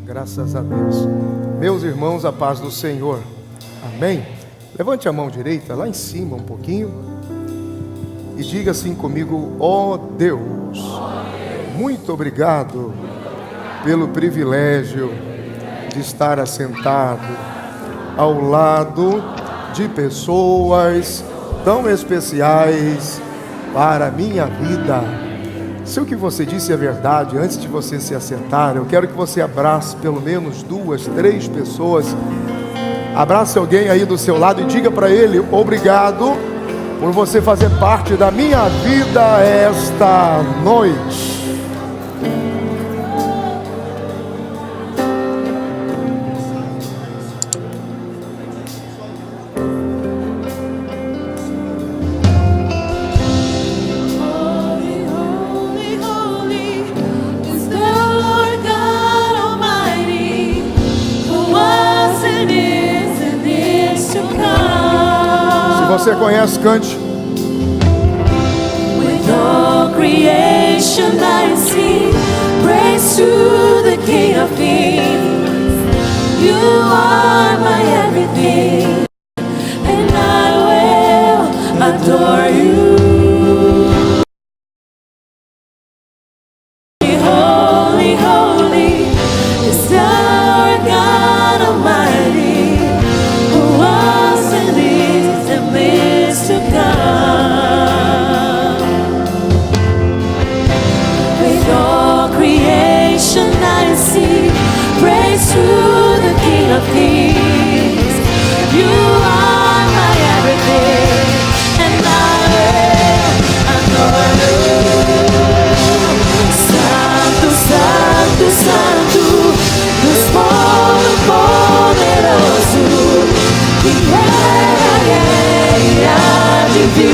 Graças a Deus. Meus irmãos, a paz do Senhor. Amém? Levante a mão direita lá em cima um pouquinho e diga assim comigo: ó Deus, muito obrigado pelo privilégio de estar assentado ao lado de pessoas tão especiais para a minha vida. Se o que você disse é verdade, antes de você se assentar, eu quero que você abrace pelo menos 2, 3 pessoas. Abrace alguém aí do seu lado e diga para ele: obrigado por você fazer parte da minha vida esta noite. Você conhece, cante. With all creation I sing praise to the King of Kings. You are my everything, and I will adore you. Holy, holy is the Lord God Almighty, who was and is and is to come. With all creation I sing praise to the King of Kings. You are my everything, and I will adore you. Santo, Santo, Santo, Deus Todo-Poderoso, que era e há de vir.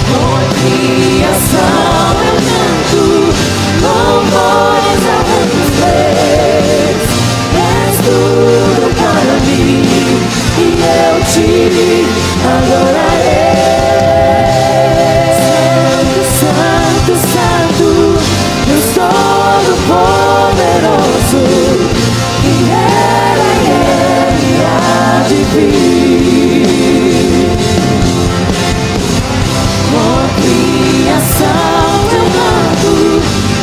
Com a criação eu canto louvores ao Rei dos Reis. És tudo para mim e eu te adorarei. Santo, Santo, Deus Todo-Poderoso, que era e há de vir. Com a criação eu canto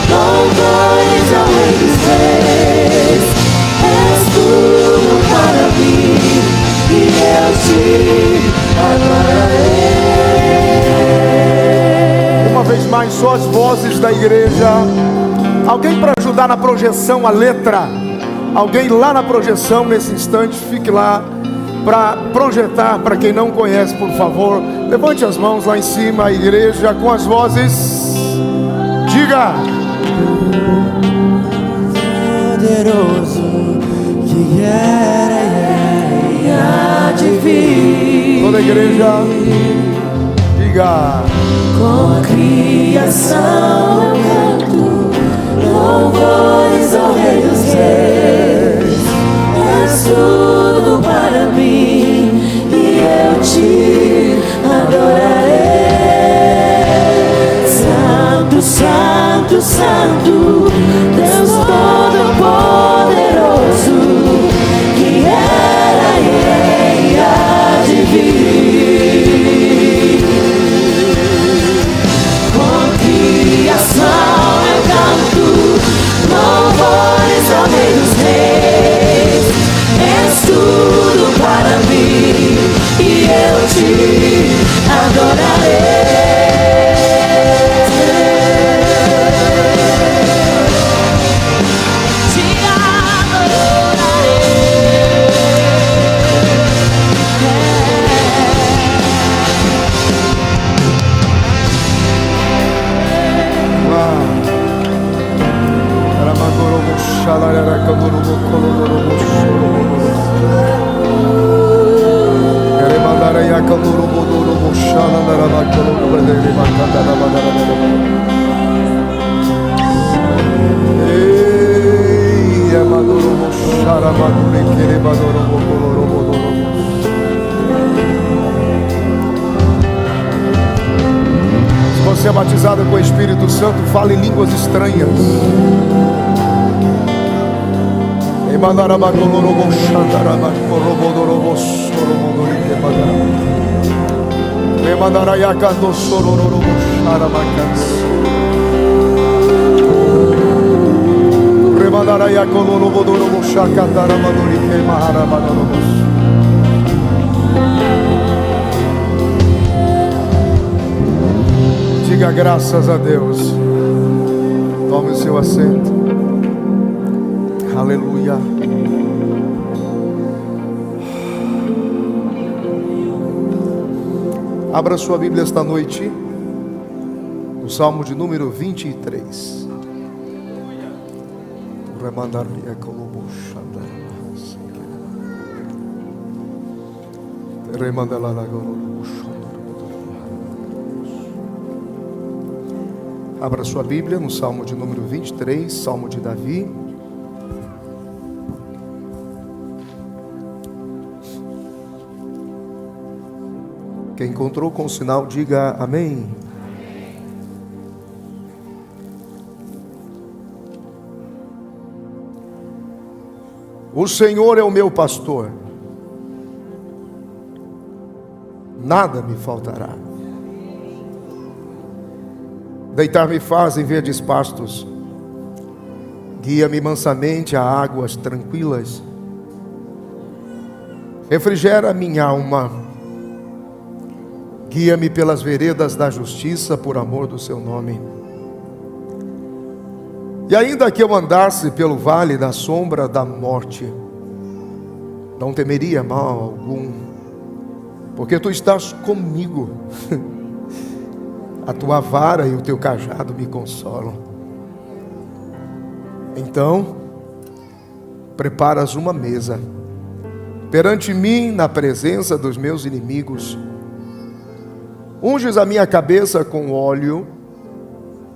louvores ao Rei dos Reis. És tudo para mim e eu te adorarei. Uma vez mais, só as vozes da igreja. Alguém para ajudar na projeção, a letra. Alguém lá na projeção, nesse instante, fique lá para projetar. Para quem não conhece, por favor, levante as mãos lá em cima, a igreja, com as vozes. Diga: poderoso, que era e há de vir. Toda a igreja, diga: com a criação eu canto louvores ao Rei dos Reis. És tudo para mim e eu te adorarei. Santo, Santo, Santo, Deus Todo-Poderoso, que era e há de vir. Com criação eu canto louvores ao Rei dos Reis. És tudo para mim e eu te adorarei. Espírito Santo fala em línguas estranhas. Diga graças a Deus. Tome o seu assento. Aleluia. Abra sua Bíblia esta noite no Salmo de número 23. Abra sua Bíblia no Salmo de número 23, Salmo de Davi. Quem encontrou com o sinal, diga amém. O Senhor é o meu pastor, nada me faltará. Deitar-me faz em verdes pastos, guia-me mansamente a águas tranquilas, refrigera minha alma, guia-me pelas veredas da justiça por amor do seu nome. E ainda que eu andasse pelo vale da sombra da morte, não temeria mal algum, porque tu estás comigo. A tua vara e o teu cajado me consolam. Então, preparas uma mesa perante mim na presença dos meus inimigos. Unges a minha cabeça com óleo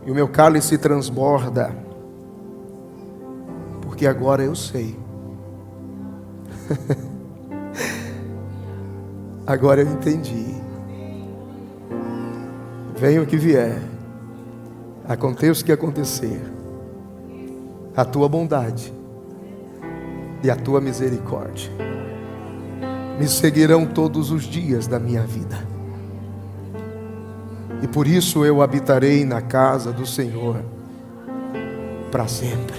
e o meu cálice transborda. Porque agora eu sei. Agora eu entendi. Venha o que vier, aconteça o que acontecer, a tua bondade e a tua misericórdia me seguirão todos os dias da minha vida. E por isso eu habitarei na casa do Senhor para sempre.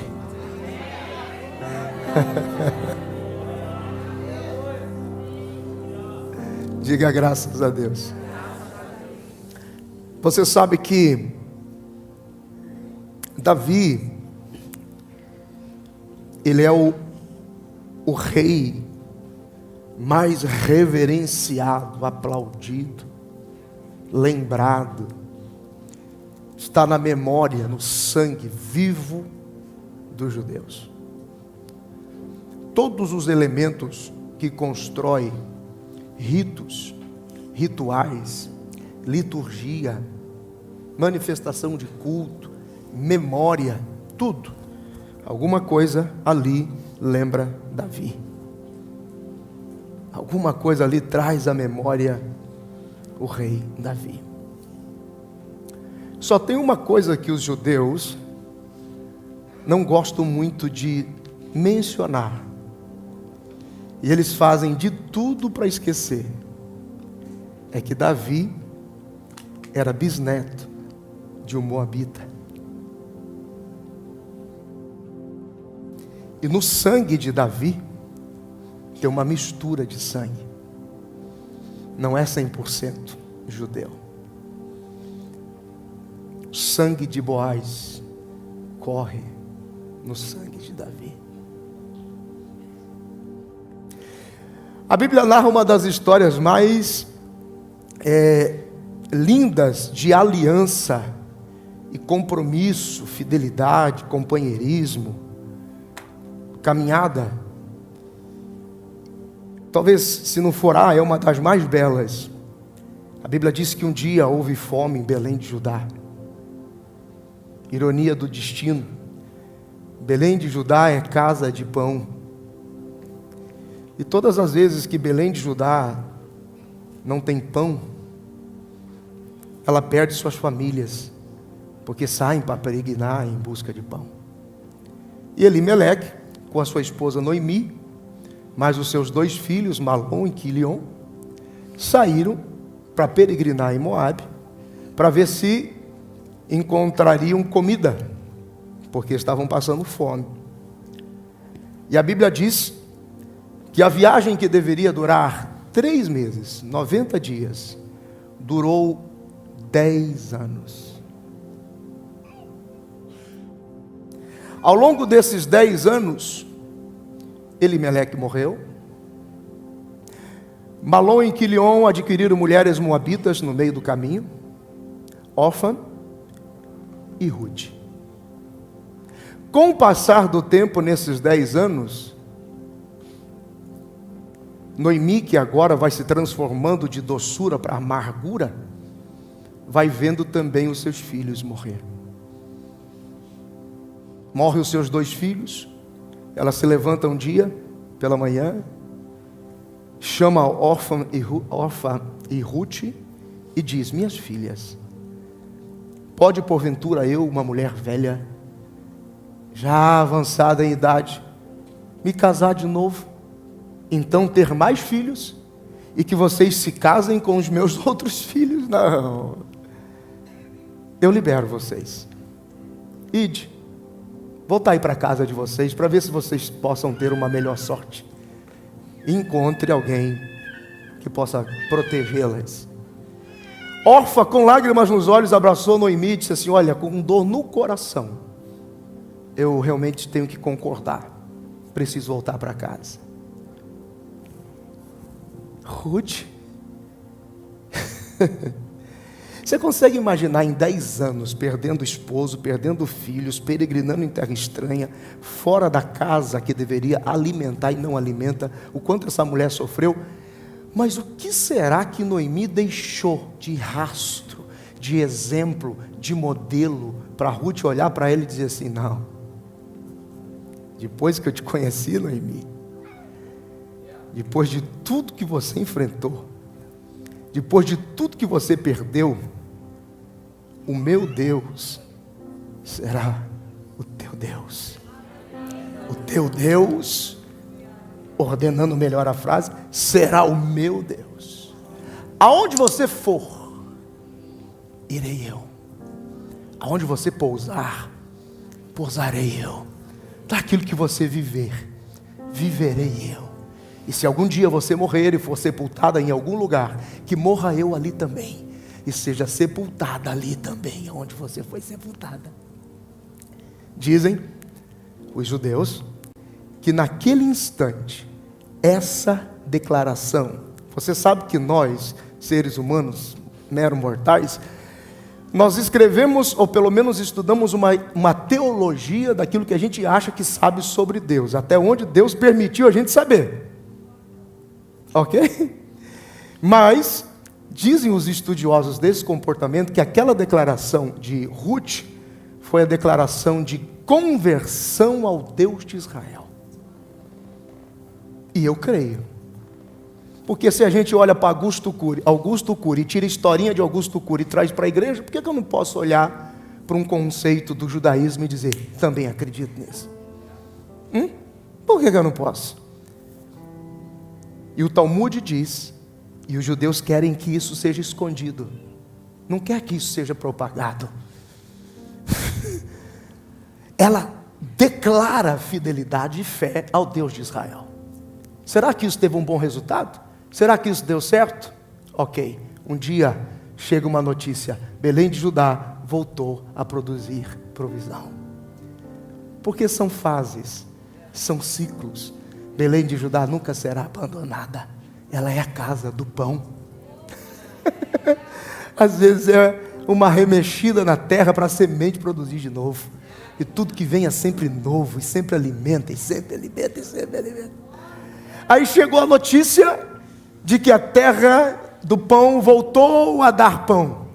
Diga graças a Deus. Você sabe que Davi, ele é o rei mais reverenciado, aplaudido, lembrado, está na memória, no sangue vivo dos judeus. Todos os elementos que constroem ritos, rituais, liturgia, manifestação de culto, memória, tudo, alguma coisa ali lembra Davi. Alguma coisa ali traz à memória o rei Davi. Só tem uma coisa que os judeus não gostam muito de mencionar, e eles fazem de tudo para esquecer, é que Davi era bisneto de um moabita. E no sangue de Davi tem uma mistura de sangue. Não é 100% judeu. O sangue de Boaz corre no sangue de Davi. A Bíblia narra uma das histórias mais lindas de aliança e compromisso, fidelidade, companheirismo, caminhada. Talvez, se não for é uma das mais belas. A Bíblia diz que um dia houve fome em Belém de Judá. Ironia do destino. Belém de Judá é casa de pão. E todas as vezes que Belém de Judá não tem pão, ela perde suas famílias, porque saem para peregrinar em busca de pão. E Elimeleque, com a sua esposa Noemi, mais os seus 2 filhos, Malom e Quilion, saíram para peregrinar em Moabe, para ver se encontrariam comida, porque estavam passando fome. E a Bíblia diz que a viagem, que deveria durar 3 meses, 90 dias, durou 10 anos. Ao longo desses 10 anos, Elimeleque morreu. Malom e Quilion adquiriram mulheres moabitas no meio do caminho, Orfa e Ruth. Com o passar do tempo, nesses 10 anos, Noemi, que agora vai se transformando de doçura para amargura, vai vendo também os seus filhos morrer. Morrem os seus 2 filhos, ela se levanta um dia, pela manhã, chama Orfa e Ruth e diz: minhas filhas, pode porventura eu, uma mulher velha, já avançada em idade, me casar de novo, então ter mais filhos, e que vocês se casem com os meus outros filhos? Não, eu libero vocês. Ide, voltai para a casa de vocês, para ver se vocês possam ter uma melhor sorte. Encontre alguém que possa protegê-las. Orfa, com lágrimas nos olhos, abraçou Noemi e disse assim: olha, com dor no coração, eu realmente tenho que concordar, preciso voltar para casa. Ruth, você consegue imaginar em 10 anos, perdendo esposo, perdendo filhos, peregrinando em terra estranha, fora da casa que deveria alimentar e não alimenta, o quanto essa mulher sofreu? Mas o que será que Noemi deixou de rastro, de exemplo, de modelo, para Ruth olhar para ele e dizer assim: não, depois que eu te conheci, Noemi, depois de tudo que você enfrentou, depois de tudo que você perdeu, o meu Deus será o teu Deus. O teu Deus, ordenando melhor a frase, será o meu Deus. Aonde você for, irei eu. Aonde você pousar, pousarei eu. Daquilo que você viver, viverei eu. E se algum dia você morrer e for sepultada em algum lugar, que morra eu ali também, e seja sepultada ali também, onde você foi sepultada. Dizem os judeus que naquele instante, essa declaração, você sabe que nós, seres humanos, mero mortais, nós escrevemos, ou pelo menos estudamos uma teologia daquilo que a gente acha que sabe sobre Deus, até onde Deus permitiu a gente saber. Ok? Mas dizem os estudiosos desse comportamento que aquela declaração de Ruth foi a declaração de conversão ao Deus de Israel. E eu creio. Porque se a gente olha para Augusto Cury, tira a historinha de Augusto Cury e traz para a igreja, por que eu não posso olhar para um conceito do judaísmo e dizer: também acredito nisso? Por que eu não posso? E o Talmud diz, e os judeus querem que isso seja escondido, não quer que isso seja propagado. Ela declara fidelidade e fé ao Deus de Israel. Será que isso teve um bom resultado? Será que isso deu certo? Ok, um dia chega uma notícia: Belém de Judá voltou a produzir provisão. Porque são fases, são ciclos. Belém de Judá nunca será abandonada. Ela é a casa do pão. Às vezes é uma remexida na terra para a semente produzir de novo. E tudo que vem é sempre novo, e sempre alimenta, e sempre alimenta, e sempre alimenta. Aí chegou a notícia de que a terra do pão voltou a dar pão.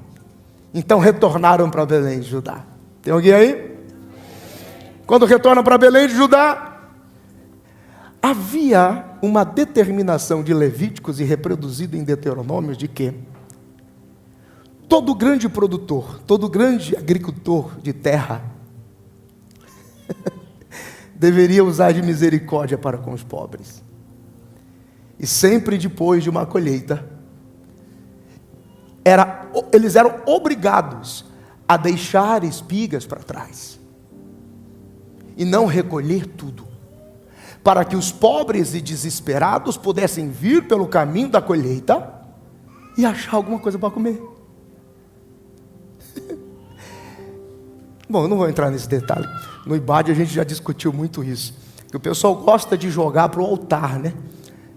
Então retornaram para Belém de Judá. Tem alguém aí? Quando retornam para Belém de Judá, havia uma determinação de Levíticos e reproduzido em Deuteronômios de que Todo grande produtor, todo grande agricultor de terra deveria usar de misericórdia para com os pobres. E sempre depois de uma colheita, eles eram obrigados a deixar espigas para trás e não recolher tudo, para que os pobres e desesperados pudessem vir pelo caminho da colheita e achar alguma coisa para comer. Bom, eu não vou entrar nesse detalhe. No IBAD a gente já discutiu muito isso, que o pessoal gosta de jogar para o altar, né?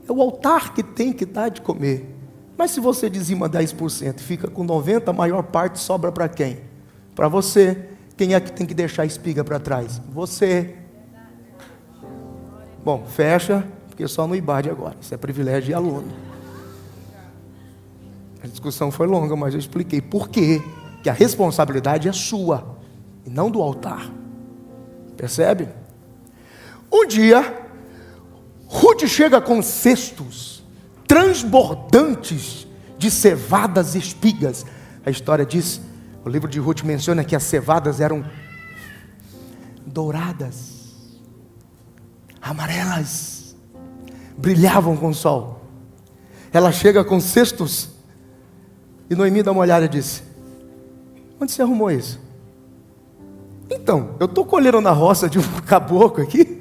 É o altar que tem que dar de comer. Mas se você dizima 10% e fica com 90%, a maior parte sobra para quem? Para você. Quem é que tem que deixar a espiga para trás? Você. Bom, fecha, porque só no IBAD agora. Isso é privilégio de aluno. A discussão foi longa, mas eu expliquei por quê. Que a responsabilidade é sua e não do altar. Percebe? Um dia, Ruth chega com cestos transbordantes de cevadas e espigas. A história diz, o livro de Ruth menciona que as cevadas eram douradas, amarelas, brilhavam com o sol. Ela chega com cestos e Noemi dá uma olhada e diz: onde você arrumou isso? Então, eu estou colhendo na roça de um caboclo aqui.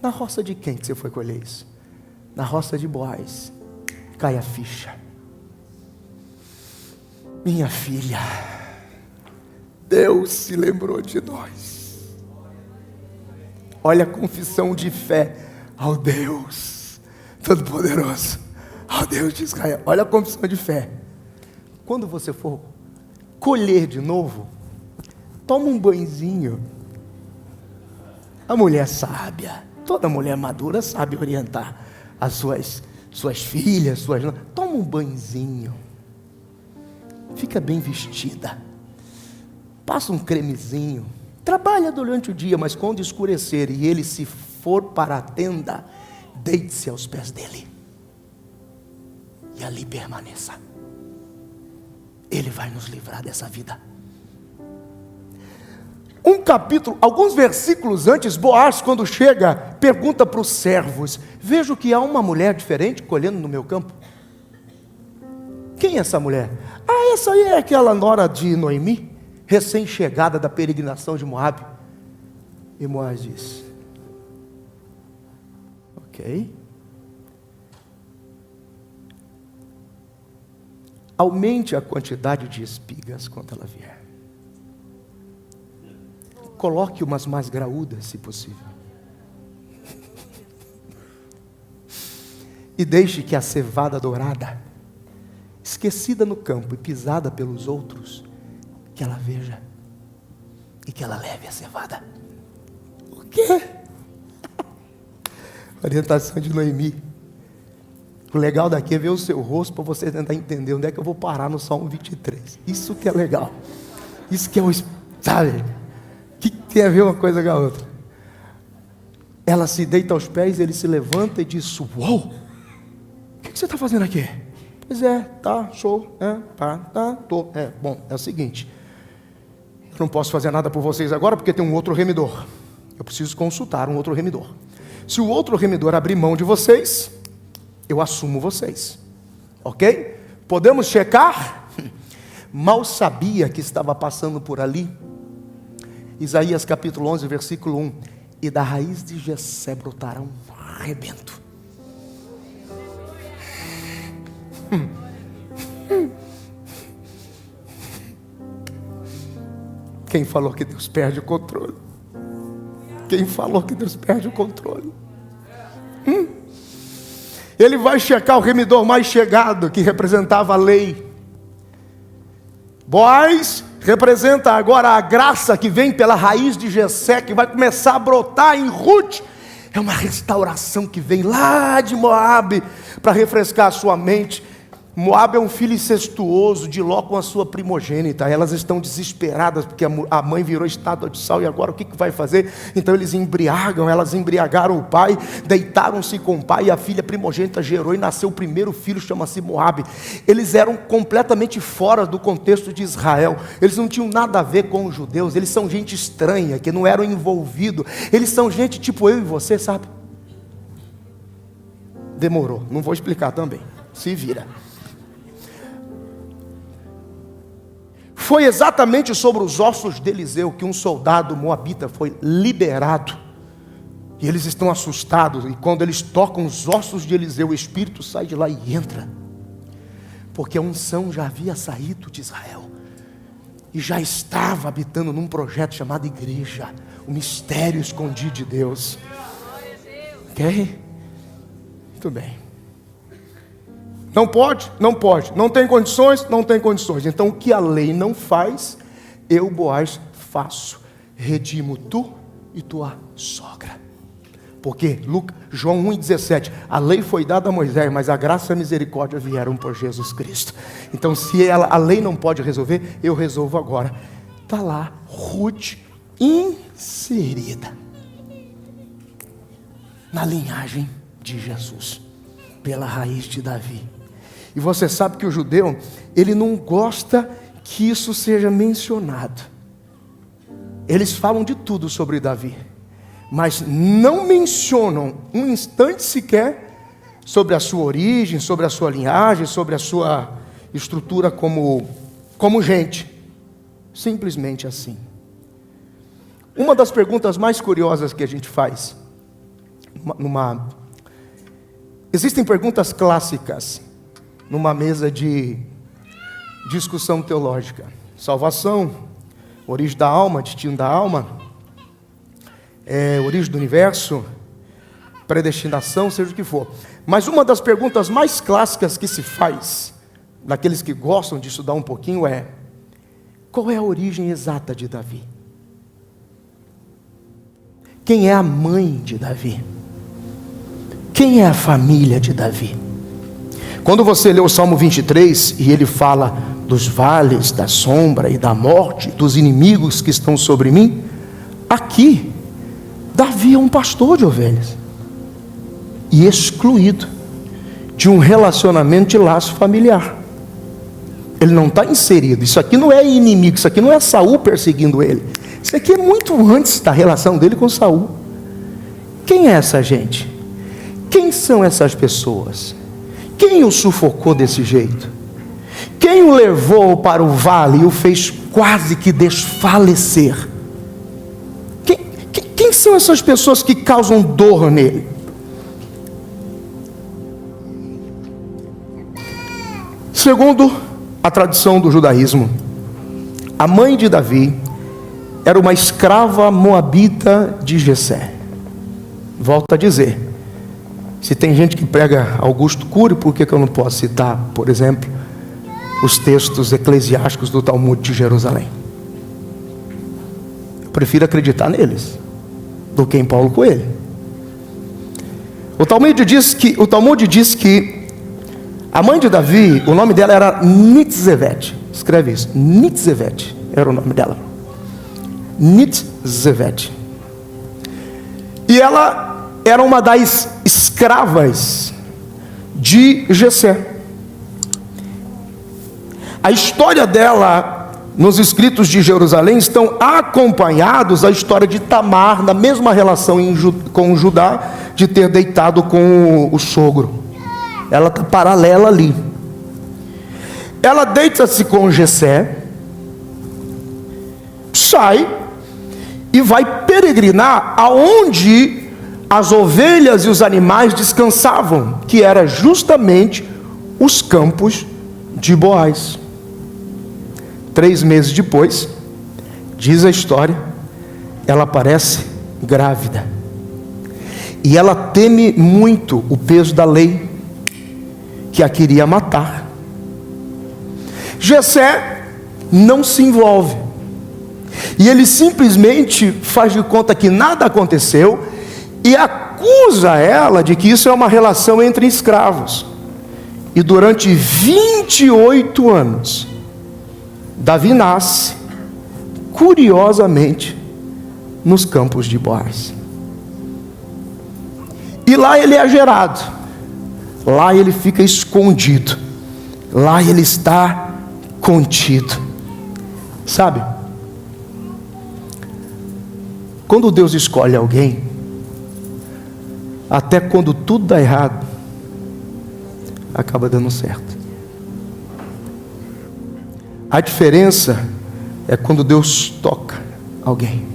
Na roça de quem que você foi colher isso? Na roça de Boaz. Cai a ficha. Minha filha, Deus se lembrou de nós. Olha a confissão de fé ao Deus Todo-Poderoso, ao Deus de Israel. Olha a confissão de fé. Quando você for colher de novo, toma um banhozinho. A mulher sábia, toda mulher madura sabe orientar as suas filhas, toma um banhozinho. Fica bem vestida. Passa um cremezinho. Trabalha durante o dia, mas quando escurecer e ele se for para a tenda, deite-se aos pés dele. E ali permaneça. Ele vai nos livrar dessa vida. Alguns versículos antes, Boaz, quando chega, pergunta para os servos: vejo que há uma mulher diferente colhendo no meu campo. Quem é essa mulher? Ah, essa aí é aquela nora de Noemi, recém-chegada da peregrinação de Moabe. E Boaz diz: ok. Aumente a quantidade de espigas quando ela vier. Coloque umas mais graúdas, se possível. E deixe que a cevada dourada, esquecida no campo e pisada pelos outros, que ela veja e que ela leve a cevada. O quê? Orientação de Noemi. O legal daqui é ver o seu rosto para você tentar entender onde é que eu vou parar no Salmo 23. Isso que é legal. Isso que é o... Sabe? O que tem a ver uma coisa com a outra? Ela se deita aos pés, ele se levanta e diz: uou! O que você está fazendo aqui? Pois é, tá, show, tô. Bom, é o seguinte, eu não posso fazer nada por vocês agora porque tem um outro remidor. Eu preciso consultar um outro remidor. Se o outro remidor abrir mão de vocês, eu assumo vocês. Ok? Podemos checar? Mal sabia que estava passando por ali. Isaías capítulo 11, versículo 1. E da raiz de Jessé brotará um rebento. Quem falou que Deus perde o controle? Quem falou que Deus perde o controle? Ele vai checar o remidor mais chegado, que representava a lei. Boaz representa agora a graça que vem pela raiz de Jessé, que vai começar a brotar em Ruth. É uma restauração que vem lá de Moabe para refrescar a sua mente. Moabe é um filho incestuoso de Ló com a sua primogênita. Elas estão desesperadas porque a mãe virou estátua de sal, e agora o que vai fazer? Então eles elas embriagaram o pai, deitaram-se com o pai, e a filha primogênita gerou e nasceu o primeiro filho, chama-se Moabe. Eles eram completamente fora do contexto de Israel, eles não tinham nada a ver com os judeus, eles são gente estranha, que não eram envolvidos, eles são gente tipo eu e você, sabe? Demorou, não vou explicar também, se vira. Foi exatamente sobre os ossos de Eliseu que um soldado moabita foi liberado. E eles estão assustados. E quando eles tocam os ossos de Eliseu, o espírito sai de lá e entra. Porque a unção já havia saído de Israel. E já estava habitando num projeto chamado igreja. O mistério escondido de Deus. Ok? Muito bem. Não pode? Não pode. Não tem condições? Não tem condições. Então o que a lei não faz, eu, Boaz, faço. Redimo tu e tua sogra. Porque João 1,17, a lei foi dada a Moisés, mas a graça e a misericórdia vieram por Jesus Cristo. Então se a lei não pode resolver, eu resolvo agora. Está lá, Ruth inserida na linhagem de Jesus, pela raiz de Davi. E você sabe que o judeu, ele não gosta que isso seja mencionado. Eles falam de tudo sobre Davi, mas não mencionam um instante sequer sobre a sua origem, sobre a sua linhagem, sobre a sua estrutura como gente. Simplesmente assim. Uma das perguntas mais curiosas que a gente faz, existem perguntas clássicas numa mesa de discussão teológica. Salvação, origem da alma, destino da alma, origem do universo, predestinação, seja o que for. Mas uma das perguntas mais clássicas que se faz, daqueles que gostam de estudar um pouquinho, é: qual é a origem exata de Davi? Quem é a mãe de Davi? Quem é a família de Davi? Quando você lê o Salmo 23 e ele fala dos vales, da sombra e da morte, dos inimigos que estão sobre mim, aqui, Davi é um pastor de ovelhas e excluído de um relacionamento de laço familiar. Ele não está inserido. Isso aqui não é inimigo, isso aqui não é Saul perseguindo ele. Isso aqui é muito antes da relação dele com Saul. Quem é essa gente? Quem são essas pessoas? Quem o sufocou desse jeito? Quem o levou para o vale e o fez quase que desfalecer? Quem são essas pessoas que causam dor nele? Segundo a tradição do judaísmo, a mãe de Davi era uma escrava moabita de Jessé. Volto a dizer, se tem gente que prega Augusto Cury, por que eu não posso citar, por exemplo, os textos eclesiásticos do Talmud de Jerusalém? Eu prefiro acreditar neles do que em Paulo Coelho. O Talmud diz que a mãe de Davi, o nome dela era Nitzevet. Escreve isso, Nitzevet era o nome dela. Nitzevet. E ela era uma das escravas de Jessé. A história dela nos escritos de Jerusalém estão acompanhados da história de Tamar, na mesma relação com Judá, de ter deitado com o sogro. Ela está paralela ali. Ela deita-se com Jessé, sai e vai peregrinar aonde as ovelhas e os animais descansavam, que era justamente os campos de Boaz. 3 meses depois, diz a história, ela aparece grávida. E ela teme muito o peso da lei, que a queria matar. Jessé não se envolve. E ele simplesmente faz de conta que nada aconteceu e acusa ela de que isso é uma relação entre escravos. E durante 28 anos, Davi nasce, curiosamente, nos campos de Boaz. E lá ele é gerado, lá ele fica escondido, lá ele está contido. Sabe? Quando Deus escolhe alguém, até quando tudo dá errado, acaba dando certo. A diferença é quando Deus toca alguém.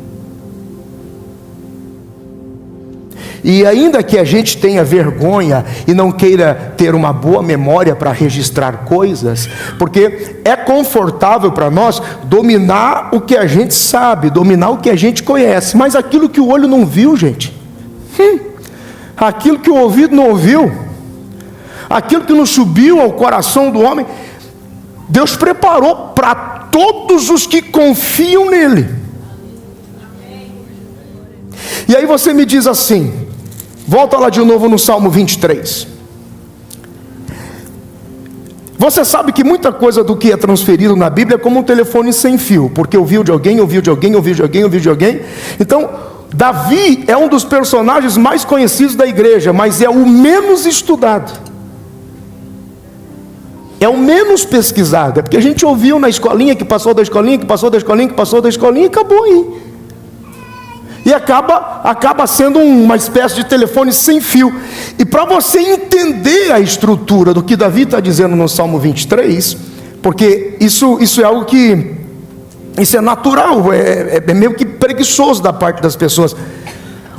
E ainda que a gente tenha vergonha e não queira ter uma boa memória para registrar coisas, porque é confortável para nós dominar o que a gente sabe, dominar o que a gente conhece, mas aquilo que o olho não viu, gente, aquilo que o ouvido não ouviu, aquilo que não subiu ao coração do homem, Deus preparou para todos os que confiam nele. E aí você me diz assim, volta lá de novo no Salmo 23. Você sabe que muita coisa do que é transferido na Bíblia é como um telefone sem fio, porque ouviu de alguém, ouviu de alguém, ouviu de alguém, ouviu de alguém. Então, Davi é um dos personagens mais conhecidos da igreja, mas é o menos estudado. É o menos pesquisado. É porque a gente ouviu na escolinha, que passou da escolinha, que passou da escolinha, que passou da escolinha, e acabou aí. E acaba sendo uma espécie de telefone sem fio. E para você entender a estrutura do que Davi está dizendo no Salmo 23, porque isso é algo que, isso é natural, é meio que preguiçoso da parte das pessoas.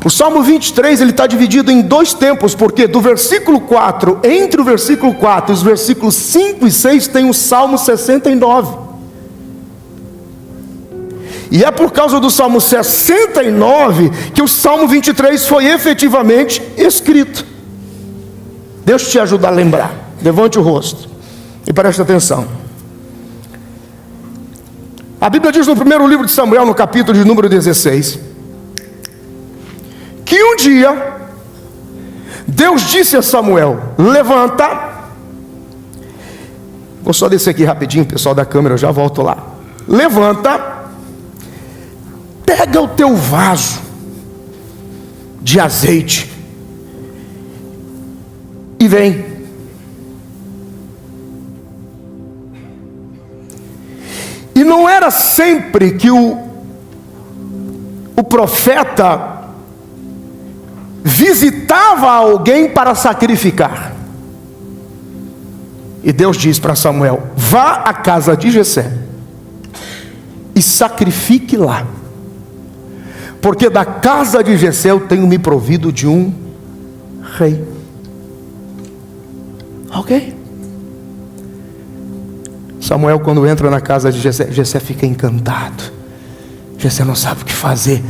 O Salmo 23, ele está dividido em dois tempos, porque do versículo 4, entre o versículo 4 e os versículos 5 e 6, tem o Salmo 69. E é por causa do Salmo 69 que o Salmo 23 foi efetivamente escrito. Deixa eu te ajudar a lembrar. Levante o rosto e preste atenção. A Bíblia diz no primeiro livro de Samuel, no capítulo de número 16, que um dia Deus disse a Samuel: levanta. Vou só descer aqui rapidinho, pessoal da câmera, eu já volto lá. Levanta, pega o teu vaso de azeite e vem. E não era sempre que o profeta visitava alguém para sacrificar. E Deus diz para Samuel: vá à casa de Jessé e sacrifique lá, porque da casa de Jessé eu tenho me provido de um rei. Ok? Samuel, quando entra na casa de Jessé, Jessé fica encantado. Jessé não sabe o que fazer.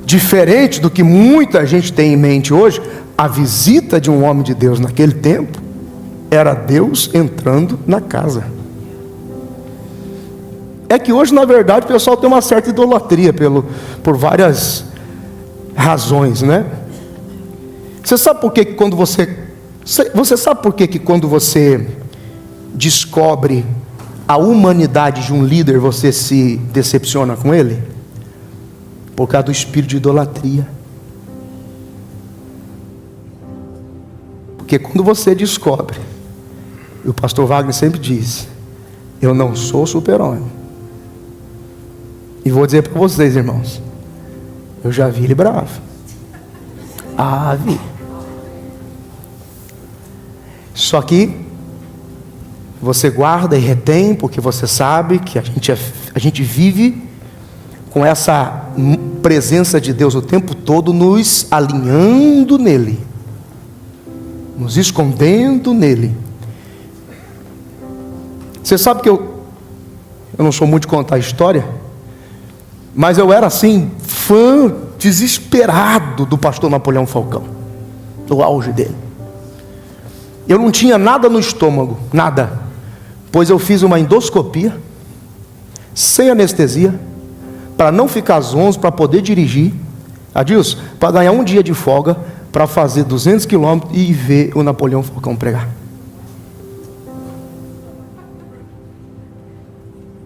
Diferente do que muita gente tem em mente hoje, a visita de um homem de Deus naquele tempo era Deus entrando na casa. É que hoje, na verdade, o pessoal tem uma certa idolatria por várias razões, né? Você sabe por que quando você sabe por que quando você descobre a humanidade de um líder, você se decepciona com ele? Por causa do espírito de idolatria. Porque quando você descobre, e o pastor Wagner sempre diz: eu não sou super-homem. E vou dizer para vocês, irmãos, eu já vi ele bravo. Vi. Só que você guarda e retém, porque você sabe que a gente vive com essa presença de Deus o tempo todo, nos alinhando nele, nos escondendo nele. Você sabe que eu não sou muito de contar história, mas eu era assim, fã desesperado do pastor Napoleão Falcão, no auge dele. Eu não tinha nada no estômago, nada, pois eu fiz uma endoscopia, sem anestesia, para não ficar zonzo, para poder dirigir, Adilson, para ganhar um dia de folga, para fazer 200 quilômetros e ver o Napoleão Falcão pregar.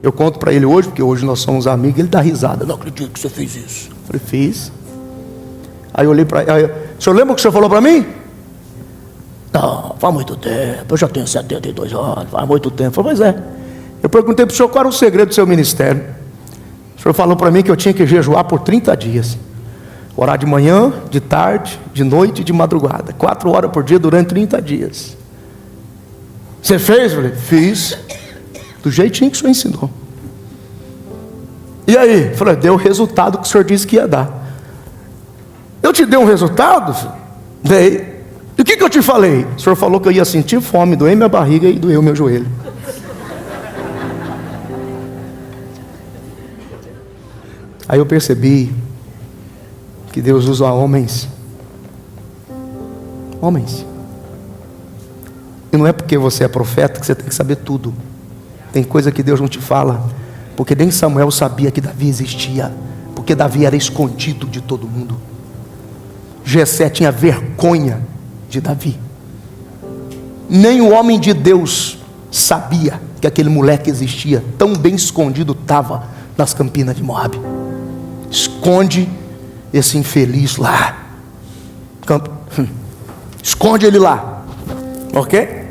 Eu conto para ele hoje, porque hoje nós somos amigos, ele dá risada. Não acredito que você fez isso. Eu falei, fiz. Aí eu olhei para ele, o senhor lembra o que o senhor falou para mim? Não, faz muito tempo, eu já tenho 72 anos, faz muito tempo. Eu falei, pois é. Eu perguntei para o senhor qual era o segredo do seu ministério. O senhor falou para mim que eu tinha que jejuar por 30 dias. Orar de manhã, de tarde, de noite e de madrugada. 4 horas por dia durante 30 dias. Você fez? Eu falei, fiz. Do jeitinho que o senhor ensinou. E aí? Eu falei, deu o resultado que o senhor disse que ia dar. Eu te dei um resultado? Dei. E o que eu te falei? O senhor falou que eu ia sentir fome, doer minha barriga e doer o meu joelho. Aí eu percebi que Deus usa homens. Homens. E não é porque você é profeta que você tem que saber tudo. Tem coisa que Deus não te fala. Porque nem Samuel sabia que Davi existia. Porque Davi era escondido de todo mundo. Jessé tinha vergonha de Davi. Nem o homem de Deus sabia que aquele moleque existia. Tão bem escondido estava nas campinas de Moabe. Esconde esse infeliz lá. Esconde ele lá. Ok?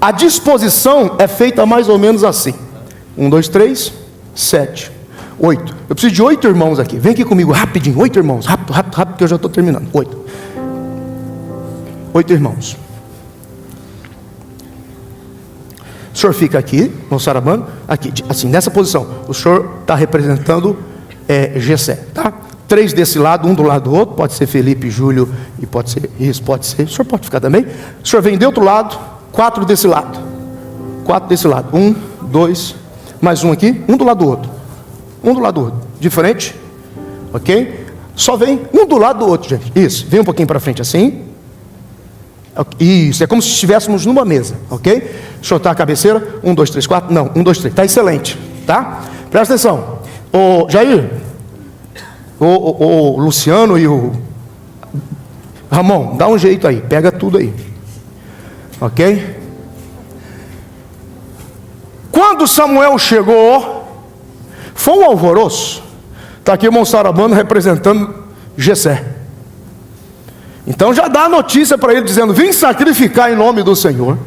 A disposição é feita mais ou menos assim. 1, 2, 3, 7, 8. Eu preciso de 8 irmãos aqui. Vem aqui comigo rapidinho. 8 irmãos. Rápido, rápido, rápido, que eu já estou terminando. 8 irmãos. O senhor fica aqui, no sarabando, aqui, assim, nessa posição. O senhor está representando Jessé, tá? 3 desse lado, um do lado do outro. Pode ser Felipe, Júlio, e pode ser isso, pode ser. O senhor pode ficar também. O senhor vem de outro lado, 4 desse lado. 4 desse lado. 1, 2, mais um aqui, um do lado do outro. Um do lado do outro. De frente. Ok? Só vem um do lado do outro, gente. Isso. Vem um pouquinho para frente assim. Isso. É como se estivéssemos numa mesa. Ok? Soltar a cabeceira. 1, 2, 3, 4. Não. 1, 2, 3. Está excelente. Tá? Presta atenção. Ô Jair. O Luciano e o Ramon. Dá um jeito aí. Pega tudo aí. Ok? Quando Samuel chegou, foi um alvoroço. Está aqui o irmão Sarabano representando Jessé. Então já dá a notícia para ele dizendo: vim sacrificar em nome do Senhor,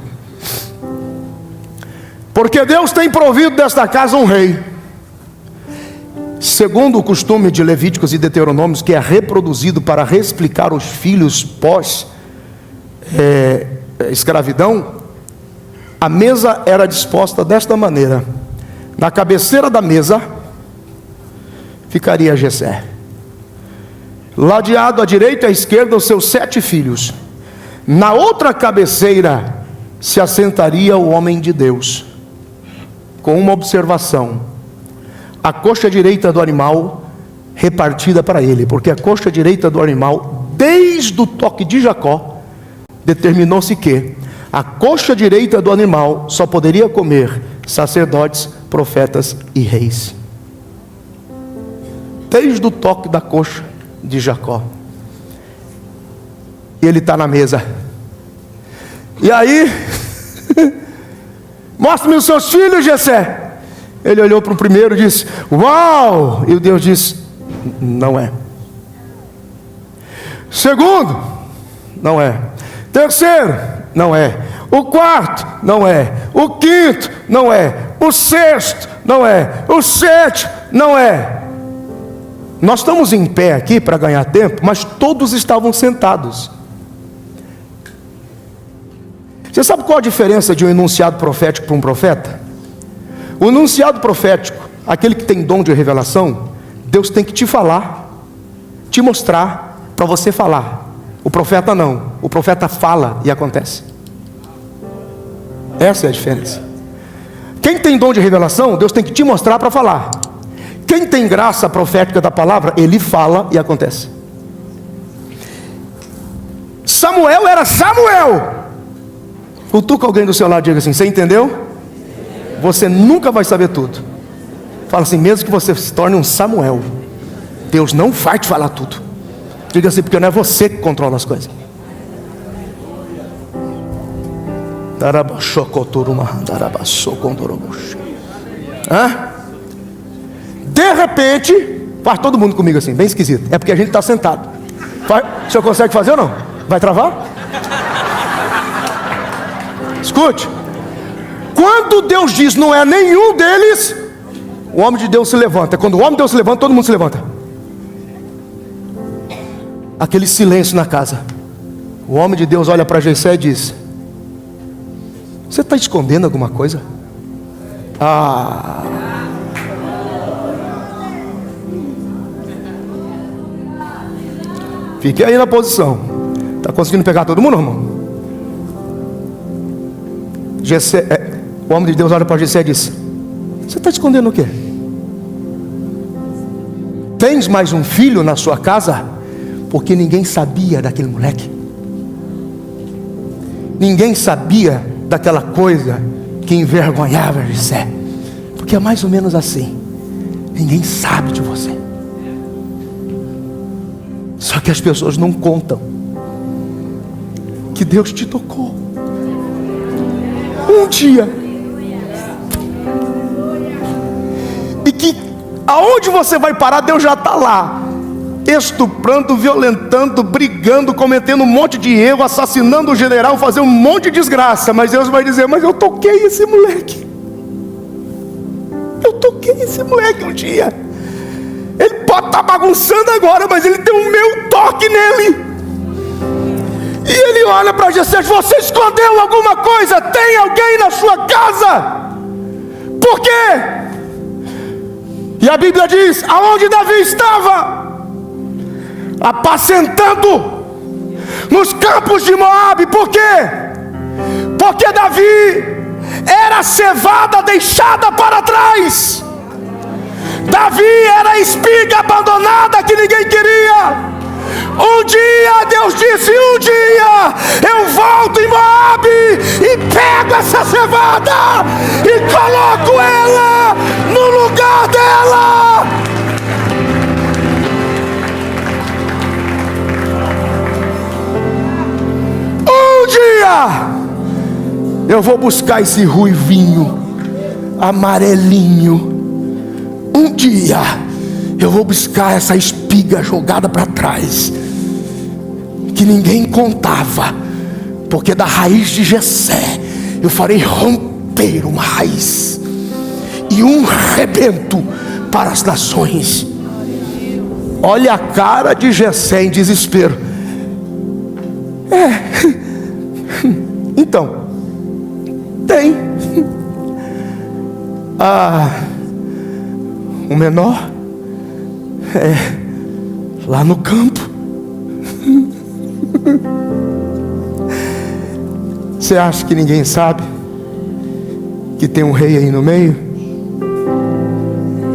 porque Deus tem provido desta casa um rei, segundo o costume de Levíticos e Deuteronômios, que é reproduzido para reexplicar os filhos pós escravidão. A mesa era disposta desta maneira. Na cabeceira da mesa ficaria Jessé. Ladeado à direita e à esquerda os seus 7 filhos. Na outra cabeceira se assentaria o homem de Deus, com uma observação: a coxa direita do animal repartida para ele, porque a coxa direita do animal, desde o toque de Jacó, determinou-se que a coxa direita do animal só poderia comer sacerdotes, profetas e reis. Desde o toque da coxa de Jacó. E ele está na mesa. E aí, mostre-me os seus filhos, Jessé. Ele olhou para o primeiro e disse: uau! E Deus disse: não é. Segundo, não é. Terceiro, não é. O quarto, não é. O quinto, não é. O sexto, não é. O sétimo, não é. Nós estamos em pé aqui para ganhar tempo, mas todos estavam sentados. Você sabe qual a diferença de um enunciado profético para um profeta? O enunciado profético, aquele que tem dom de revelação, Deus tem que te falar, te mostrar, para você falar. O profeta não. O profeta fala e acontece. Essa é a diferença. Quem tem dom de revelação, Deus tem que te mostrar para falar. Quem tem graça profética da palavra, ele fala e acontece. Samuel era Samuel. Cutuca alguém do seu lado e diga assim: você entendeu? Você nunca vai saber tudo. Fala assim: mesmo que você se torne um Samuel, Deus não vai te falar tudo. Diga assim: porque não é você que controla as coisas. De repente, faz todo mundo comigo assim, bem esquisito. É porque a gente está sentado. O senhor consegue fazer ou não? Vai travar? Escute. Quando Deus diz não é nenhum deles, o homem de Deus se levanta. Quando o homem de Deus se levanta, todo mundo se levanta. Aquele silêncio na casa. O homem de Deus olha para Jessé e diz: você está escondendo alguma coisa? Fique aí na posição. Está conseguindo pegar todo mundo, irmão? O homem de Deus olha para Jessé e diz: você está escondendo o quê? Tens mais um filho na sua casa? Porque ninguém sabia daquele moleque. Ninguém sabia daquela coisa que envergonhava Jessé. Porque é mais ou menos assim. Ninguém sabe de você. Só que as pessoas não contam que Deus te tocou. Um dia. E que aonde você vai parar, Deus já está lá. Estuprando, violentando, brigando, cometendo um monte de erro, assassinando o general, fazendo um monte de desgraça. Mas Deus vai dizer: mas eu toquei esse moleque. Eu toquei esse moleque um dia. Ele pode estar bagunçando agora, mas ele tem o meu toque nele. E ele olha para Jessé: você escondeu alguma coisa? Tem alguém na sua casa? Por quê? E a Bíblia diz: aonde Davi estava? Apacentando nos campos de Moabe. Por quê? Porque Davi era cevada deixada para trás. Davi era a espiga abandonada que ninguém queria. Um dia Deus disse: um dia eu volto em Moabe e pego essa cevada e coloco ela no lugar dela. Um dia eu vou buscar esse ruivinho, amarelinho. Um dia eu vou buscar essa espiga jogada para trás, que ninguém contava, porque da raiz de Jessé eu farei romper uma raiz e um rebento para as nações. Olha a cara de Jessé em desespero. Então, tem o menor lá no campo. Você acha que ninguém sabe que tem um rei aí no meio?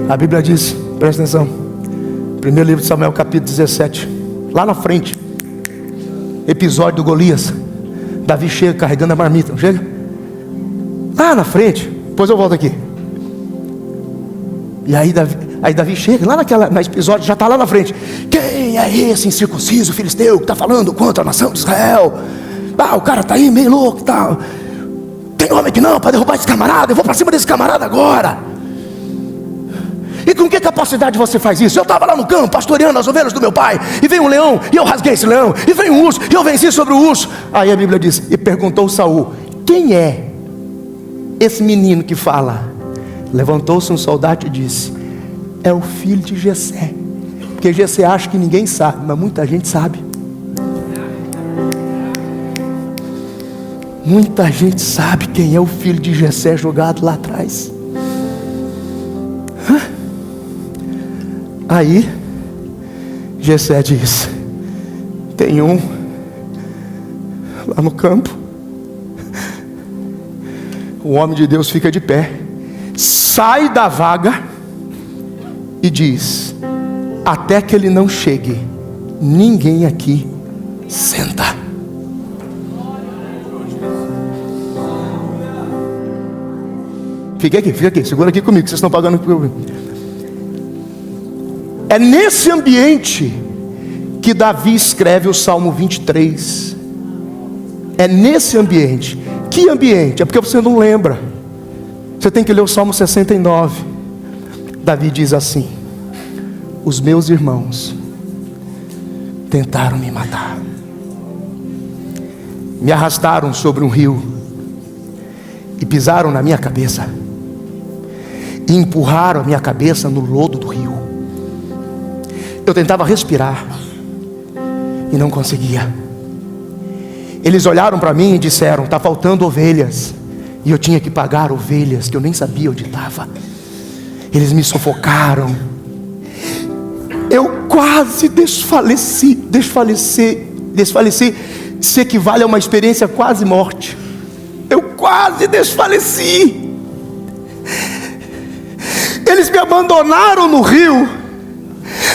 A Bíblia diz, presta atenção, primeiro livro de Samuel, capítulo 17, lá na frente, episódio do Golias. Davi chega carregando a marmita, não chega? Lá na frente, depois eu volto aqui. E aí Davi chega, lá na episódio, já está lá na frente. Quem é esse incircunciso filisteu que está falando contra a nação de Israel? O cara está aí meio louco e tal. Tem homem que não, para derrubar esse camarada. Eu vou para cima desse camarada agora. E com que capacidade você faz isso? Eu estava lá no campo, pastoreando as ovelhas do meu pai, e veio um leão, e eu rasguei esse leão. E veio um urso, e eu venci sobre o urso. Aí a Bíblia diz, e perguntou Saul: quem é esse menino que fala? Levantou-se um soldado e disse: é o filho de Jessé. Porque Jessé acha que ninguém sabe, mas muita gente sabe. Muita gente sabe quem é o filho de Jessé jogado lá atrás. Aí Jessé diz: tem um lá no campo. O homem de Deus fica de pé, sai da vaga e diz: até que ele não chegue, ninguém aqui senta. Fica aqui, segura aqui comigo, que vocês estão pagando comigo. É nesse ambiente que Davi escreve o Salmo 23. É nesse ambiente. Que ambiente? É porque você não lembra. Você tem que ler o Salmo 69. Davi diz assim: os meus irmãos tentaram me matar, me arrastaram sobre um rio e pisaram na minha cabeça, e empurraram a minha cabeça no lodo do rio. Eu tentava respirar e não conseguia. Eles olharam para mim e disseram: está faltando ovelhas. E eu tinha que pagar ovelhas que eu nem sabia onde estava. Eles me sufocaram. Eu quase desfaleci. Desfalecer se equivale a uma experiência quase morte. Eu quase desfaleci. Eles me abandonaram no rio,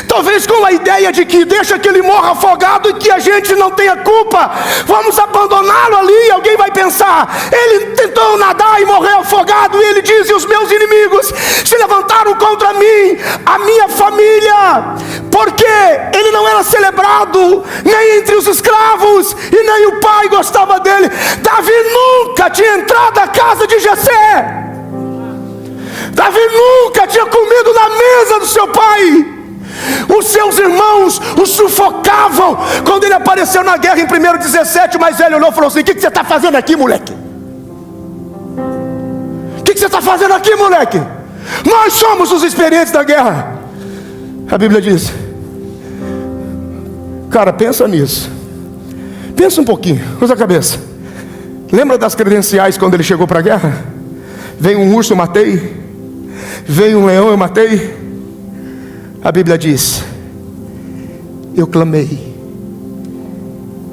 talvez com a ideia de que deixa que ele morra afogado e que a gente não tenha culpa. Vamos abandoná-lo ali, alguém vai pensar: ele tentou nadar e morreu afogado. E ele diz: e os meus inimigos se levantaram contra mim, a minha família, porque ele não era celebrado nem entre os escravos e nem o pai gostava dele. Davi nunca tinha entrado na casa de Jessé. Davi nunca tinha comido na mesa do seu pai. Os seus irmãos o sufocavam. Quando ele apareceu na guerra em 1:17, o mais velho olhou e falou assim: o que você está fazendo aqui, moleque? O que você está fazendo aqui, moleque? Nós somos os experientes da guerra. A Bíblia diz: cara, pensa nisso. Pensa um pouquinho, usa a cabeça. Lembra das credenciais quando ele chegou para a guerra? Veio um urso, eu matei. Veio um leão, eu matei. A Bíblia diz: eu clamei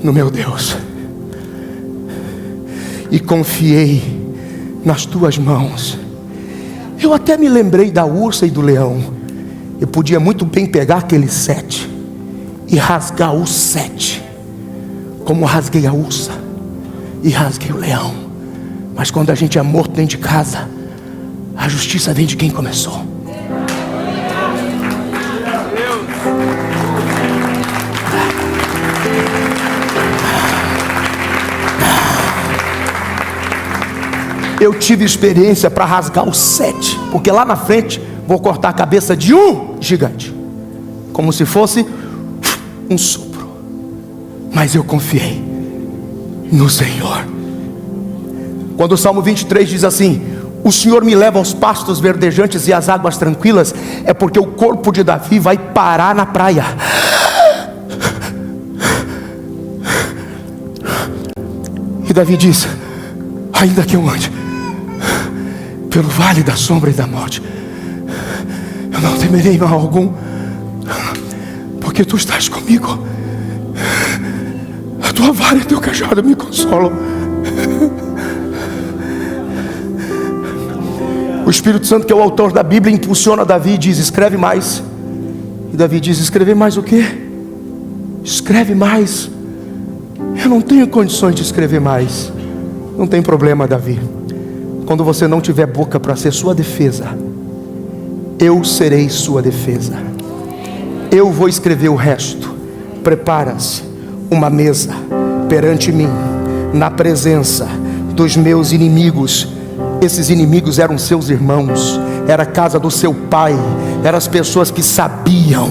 no meu Deus e confiei nas tuas mãos. Eu até me lembrei da ursa e do leão. Eu podia muito bem pegar aquele 7 e rasgar o 7, como rasguei a ursa e rasguei o leão. Mas quando a gente é morto dentro de casa, a justiça vem de quem começou. Eu tive experiência para rasgar o 7, porque lá na frente vou cortar a cabeça de um gigante, como se fosse um sopro. Mas eu confiei no Senhor. Quando o Salmo 23 diz assim: o Senhor me leva aos pastos verdejantes e às águas tranquilas, é porque o corpo de Davi vai parar na praia. E Davi diz: ainda que eu ande pelo vale da sombra e da morte, eu não temerei mal algum, porque tu estás comigo. A tua vara e teu cajado me consolam. O Espírito Santo, que é o autor da Bíblia, impulsiona Davi e diz: escreve mais. E Davi diz: escrever mais o quê? Escreve mais. Eu não tenho condições de escrever mais. Não tem problema, Davi. Quando você não tiver boca para ser sua defesa, eu serei sua defesa. Eu vou escrever o resto. Prepara-se uma mesa perante mim, na presença dos meus inimigos. Esses inimigos eram seus irmãos, era a casa do seu pai, eram as pessoas que sabiam: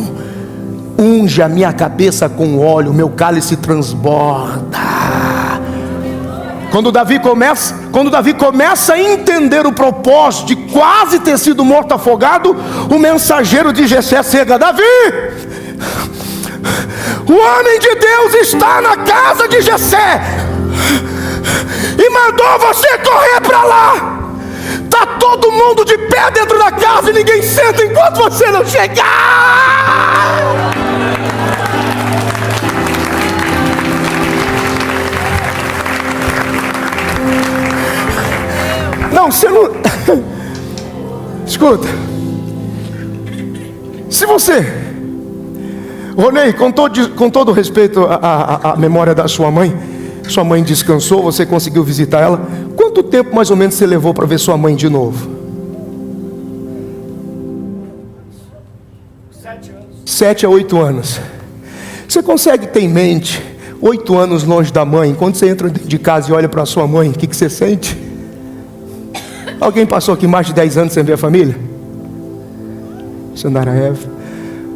unge a minha cabeça com óleo, meu cálice transborda. Quando Davi começa a entender o propósito de quase ter sido morto afogado, o mensageiro de Jessé chega: Davi, o homem de Deus está na casa de Jessé e mandou você correr para lá. Está todo mundo de pé dentro da casa e ninguém senta enquanto você não chegar. Não, você não... Escuta. Se você... Ronei, com todo respeito à memória da sua mãe descansou, você conseguiu visitar ela. Quanto tempo mais ou menos você levou para ver sua mãe de novo? 7 a 8 anos. Você consegue ter em mente 8 anos longe da mãe? Quando você entra dentro de casa e olha para sua mãe, o que você sente? Alguém passou aqui mais de 10 anos sem ver a família? Senhora Eva.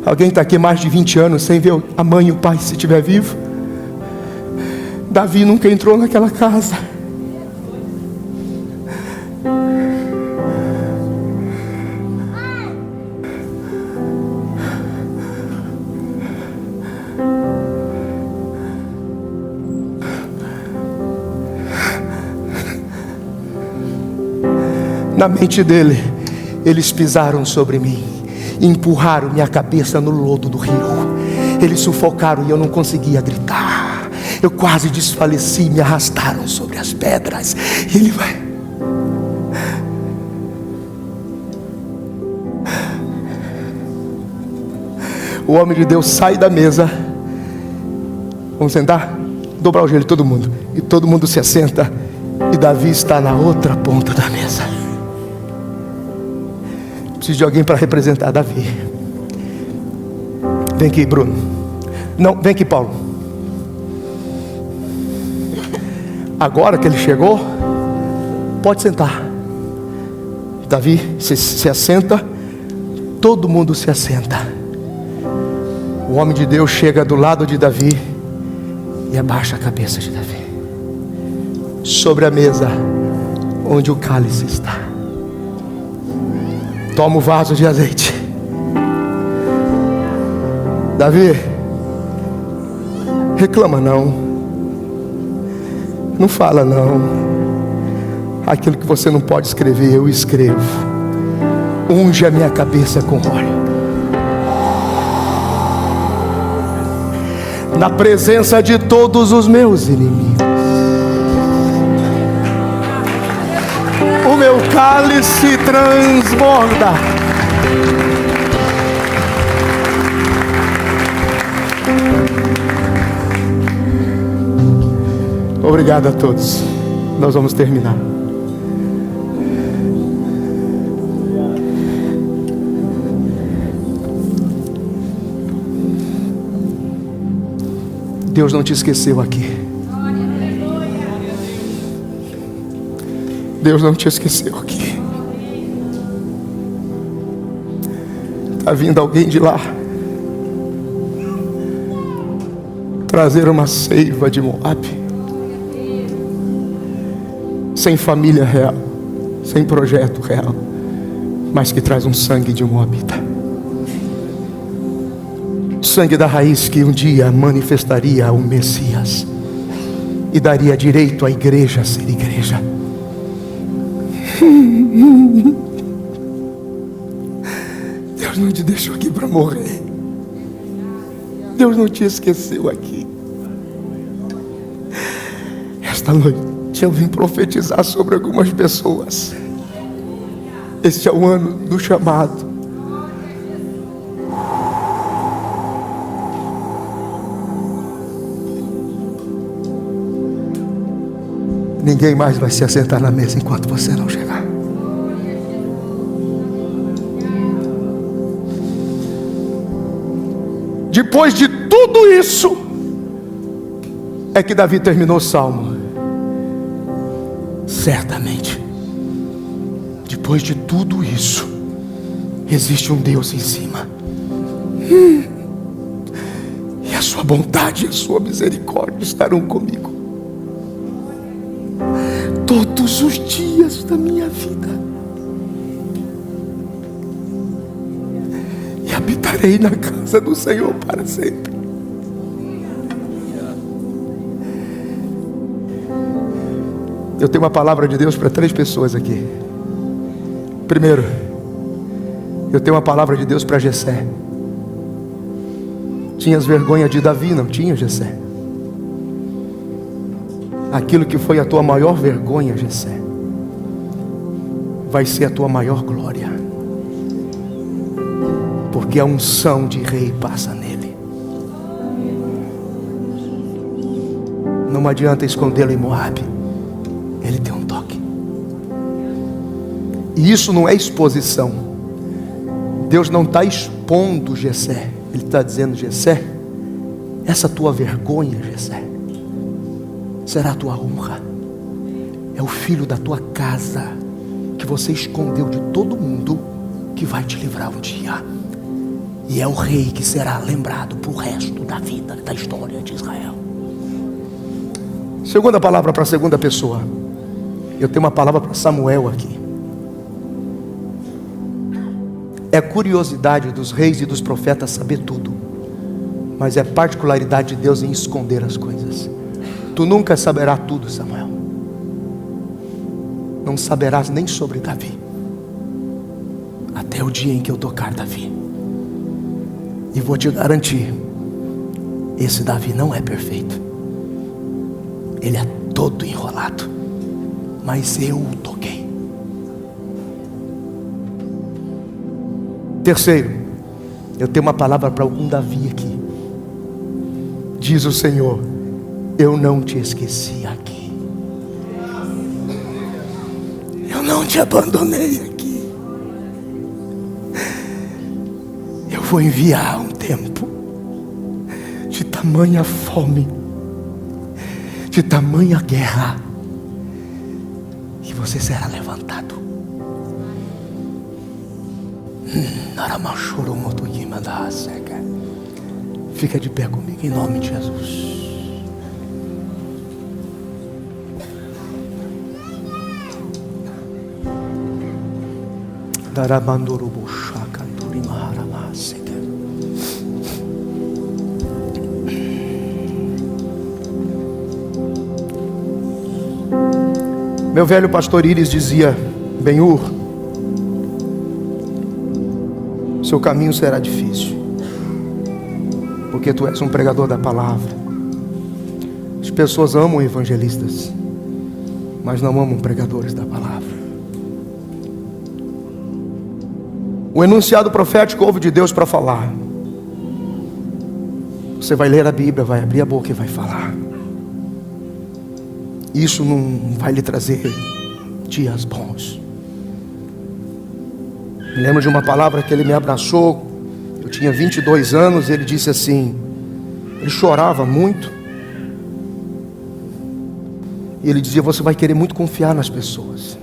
Alguém está aqui mais de 20 anos sem ver a mãe e o pai, se estiver vivo? Davi nunca entrou naquela casa. Na mente dele, eles pisaram sobre mim, empurraram minha cabeça no lodo do rio. Eles sufocaram e eu não conseguia gritar. Eu quase desfaleci, me arrastaram sobre as pedras. Ele vai. O homem de Deus sai da mesa. Vamos sentar? Dobrar o joelho todo mundo. E todo mundo se assenta. E Davi está na outra ponta da mesa. Preciso de alguém para representar Davi. Vem aqui, Bruno. Não, vem aqui, Paulo. Agora que ele chegou, pode sentar. Davi se assenta. Todo mundo se assenta. O homem de Deus chega do lado de Davi e abaixa a cabeça de Davi sobre a mesa onde o cálice está. Toma o vaso de azeite. Davi, reclama não. Não fala não. Aquilo que você não pode escrever, eu escrevo. Unge a minha cabeça com óleo. Na presença de todos os meus inimigos. O meu cálice transborda. Obrigado a todos. Nós vamos terminar. Deus não te esqueceu aqui. Deus não te esqueceu aqui. Está vindo alguém de lá trazer uma seiva de Moabe, sem família real, sem projeto real, mas que traz um sangue de Moabita, sangue da raiz que um dia manifestaria o Messias e daria direito à igreja a ser igreja. Deus não te deixou aqui para morrer. Deus não te esqueceu aqui. Esta noite eu vim profetizar sobre algumas pessoas. Este é o ano do chamado. Ninguém mais vai se assentar na mesa enquanto você não chegar. Depois de tudo isso, é que Davi terminou o salmo. Certamente, depois de tudo isso, existe um Deus em cima. E a sua bondade e a sua misericórdia estarão comigo todos os dias da minha vida, e habitarei na casa do Senhor para sempre. Eu tenho uma palavra de Deus para 3 pessoas aqui. Primeiro, eu tenho uma palavra de Deus para Jessé. Tinhas vergonha de Davi, não tinha, Jessé? Aquilo que foi a tua maior vergonha, Jessé, vai ser a tua maior glória, porque a unção de rei passa nele. Não adianta escondê-lo em Moabe. Ele tem um toque. E isso não é exposição. Deus não está expondo Jessé. Ele está dizendo: Jessé, essa tua vergonha, Jessé, será a tua honra. É o filho da tua casa que você escondeu de todo mundo, que vai te livrar um dia. E é o rei que será lembrado pro resto da vida, da história de Israel. Segunda palavra para a segunda pessoa. Eu tenho uma palavra para Samuel aqui. É curiosidade dos reis e dos profetas saber tudo, mas é particularidade de Deus em esconder as coisas. Tu nunca saberás tudo, Samuel. Não saberás nem sobre Davi, até o dia em que eu tocar Davi. E vou te garantir, esse Davi não é perfeito. Ele é todo enrolado, mas eu o toquei. Terceiro, eu tenho uma palavra para algum Davi aqui. Diz o Senhor: eu não te esqueci aqui. Eu não te abandonei aqui. Eu vou enviar um tempo de tamanha fome, de tamanha guerra, que você será levantado. Fica de pé comigo em nome de Jesus. Meu velho pastor Íris dizia: Ben-Hur, seu caminho será difícil, porque tu és um pregador da palavra. As pessoas amam evangelistas, mas não amam pregadores da palavra. O enunciado profético ouve de Deus para falar. Você vai ler a Bíblia, vai abrir a boca e vai falar. Isso não vai lhe trazer dias bons. Me lembro de uma palavra que ele me abraçou. Eu tinha 22 anos. Ele disse assim, ele chorava muito, e ele dizia: você vai querer muito confiar nas pessoas,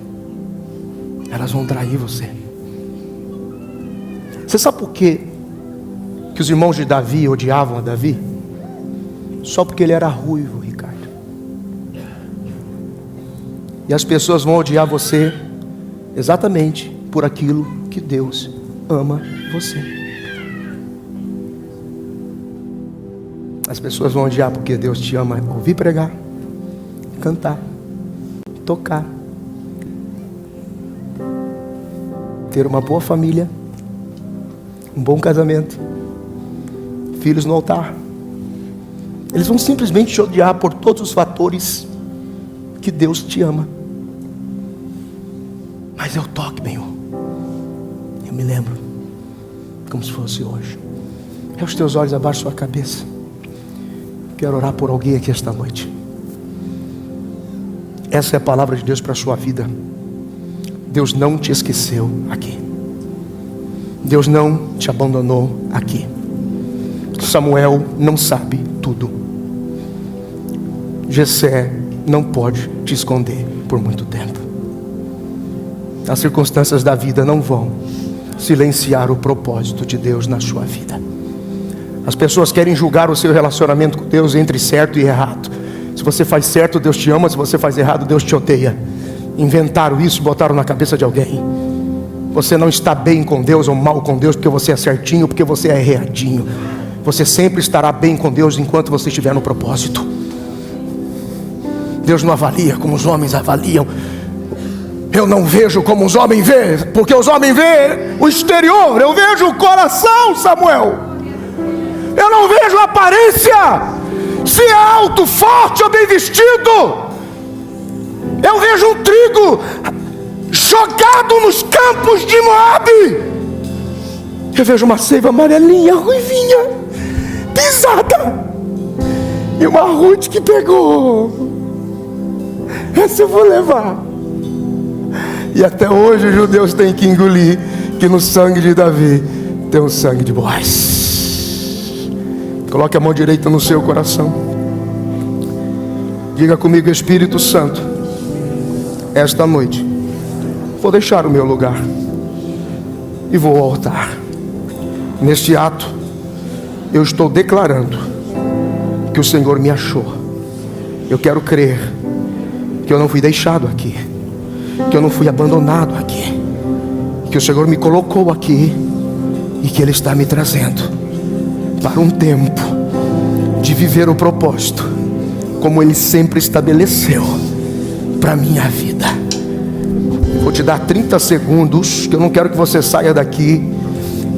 elas vão trair você. Você sabe por quê que os irmãos de Davi odiavam a Davi? Só porque ele era ruivo, Ricardo. E as pessoas vão odiar você exatamente por aquilo que Deus ama você. As pessoas vão odiar porque Deus te ama ouvir pregar, cantar, tocar, ter uma boa família, um bom casamento, filhos no altar. Eles vão simplesmente te odiar por todos os fatores que Deus te ama. Mas eu toque, Benhur. Eu me lembro como se fosse hoje. Feche os teus olhos, abaixa sua cabeça. Quero orar por alguém aqui esta noite. Essa é a palavra de Deus para a sua vida. Deus não te esqueceu aqui. Deus não te abandonou aqui. Samuel não sabe tudo. Jessé não pode te esconder por muito tempo. As circunstâncias da vida não vão silenciar o propósito de Deus na sua vida. As pessoas querem julgar o seu relacionamento com Deus entre certo e errado. Se você faz certo, Deus te ama. Se você faz errado, Deus te odeia. Inventaram isso, botaram na cabeça de alguém. Você não está bem com Deus ou mal com Deus porque você é certinho, porque você é erradinho. Você sempre estará bem com Deus enquanto você estiver no propósito. Deus não avalia como os homens avaliam. Eu não vejo como os homens veem, porque os homens veem o exterior. Eu vejo o coração, Samuel. Eu não vejo a aparência, se é alto, forte ou bem vestido. Eu vejo um trigo jogado nos campos de Moabe. Eu vejo uma seiva amarelinha, ruivinha, pisada, e uma Ruth que pegou. Essa eu vou levar. E até hoje os judeus têm que engolir que no sangue de Davi tem o sangue de Boaz. Coloque a mão direita no seu coração. Diga comigo: Espírito Santo, esta noite vou deixar o meu lugar e vou ao altar. Neste ato, eu estou declarando que o Senhor me achou. Eu quero crer que eu não fui deixado aqui, que eu não fui abandonado aqui, que o Senhor me colocou aqui e que Ele está me trazendo para um tempo de viver o propósito como Ele sempre estabeleceu para a minha vida. Vou te dar 30 segundos, que eu não quero que você saia daqui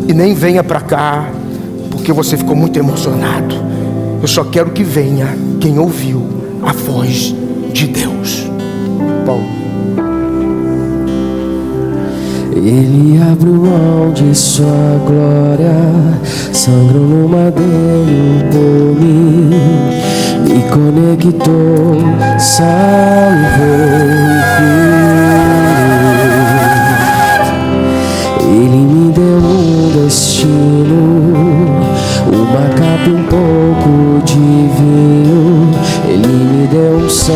e nem venha para cá porque você ficou muito emocionado. Eu só quero que venha quem ouviu a voz de Deus. Paulo. Ele abriu mão de sua glória, sangrou no madeiro por mim, me conectou, salvou e curou. Ele me deu um destino, uma capa e um pouco de vinho. Ele me deu um sal,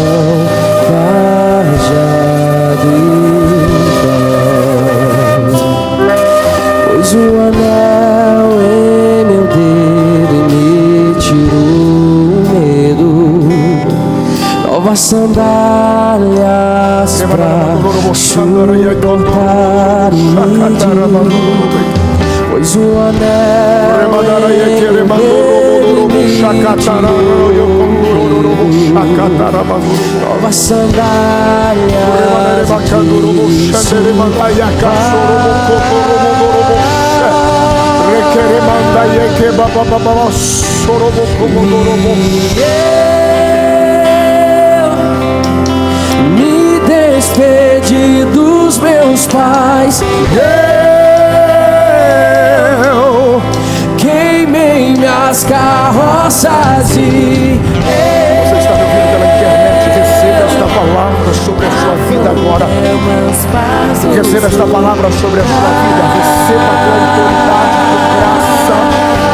cajado e pão. Pôs um anel em meu dedo e me tirou o medo. Novas sandálias pra suportar o medo. Pois o anel novas sandálias me despedi dos meus pais. Queimei minhas carroças e você está me ouvindo pela internet, receba esta palavra sobre a sua vida agora. Receba esta palavra sobre a sua vida. Receba com autoridade, com graça